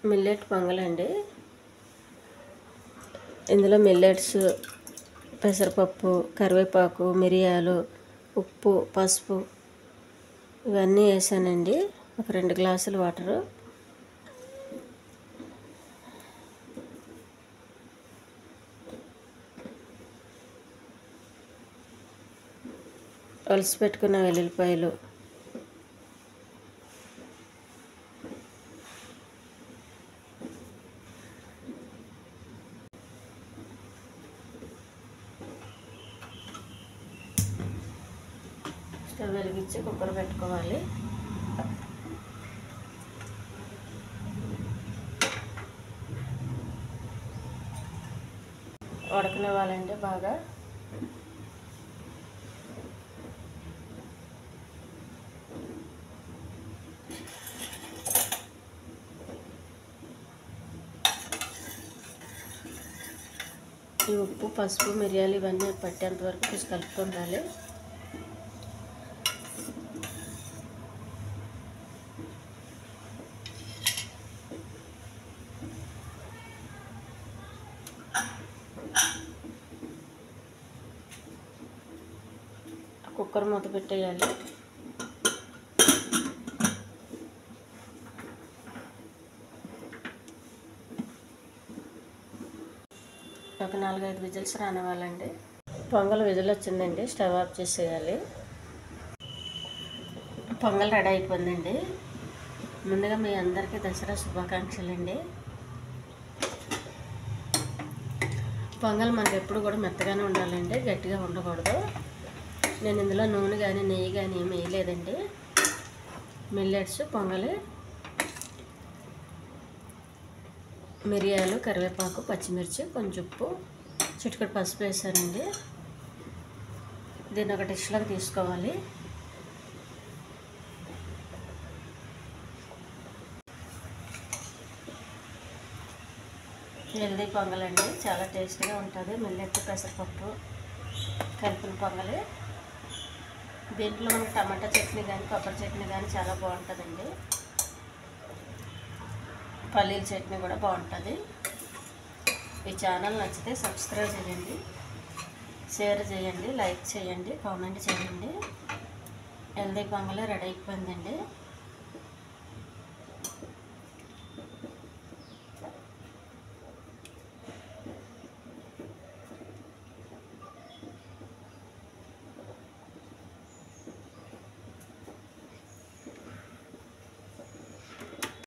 Millet పొంగలండి. ఇందులో millets, పెసరపప్పు, కరివేపాకు, మిరియాలు, ఉప్పు, పసుపు ఇవన్నీ వేసానండి. ఒక 2 గ్లాసులు వాటరు. ఒలిసి పెట్టుకున్న వెల్లుల్లిపాయలు, స్టవ్ వెలిగించి కుక్కర్ పెట్టుకోవాలి. ఉడకనివ్వాలండి బాగా. ఈ ఉప్పు, పసుపు, మిరియాలు ఇవన్నీ పట్టేంత వరకు కొంచెం కలుపుకుండాలి. కుక్కర్ మూత పెట్టేయాలి. ఒక 4-5 విజిల్స్ రానివ్వాలండి. పొంగల్ విజిల్ వచ్చిందండి. స్టవ్ ఆఫ్ చేసేయాలి. పొంగల్ రెడీ అయిపోయిందండి. ముందుగా మీ అందరికీ దసరా శుభాకాంక్షలు అండి. పొంగల్ మనకు ఎప్పుడు కూడా మెత్తగానే ఉండాలండి, గట్టిగా ఉండకూడదు. నేను ఇందులో నూనె కానీ నెయ్యి కానీ ఏమి వేయలేదండి. మిల్లెట్స్, పొంగలి, మిరియాలు, కరివేపాకు, పచ్చిమిర్చి, కొంచెం ఉప్పు, చిటికెడు పసుపు వేసానండి. దీన్ని ఒక డిష్లోకి తీసుకోవాలి. హెల్దీ పొంగలండి, చాలా టేస్టీగా ఉంటుంది. మిల్లెట్, పెసరపప్పు కలిపిన పొంగలి. దీంట్లో మనకి టమాటా చట్నీ కానీ కొబ్బరి చట్నీ కానీ చాలా బాగుంటుందండి. పల్లీల చట్నీ కూడా బాగుంటుంది. ఈ ఛానల్ నచ్చితే సబ్స్క్రైబ్ చేయండి, షేర్ చేయండి, లైక్ చేయండి, కామెంట్ చేయండి. హెల్దీ పొంగల్ రెడీ అయిపోయిందండి.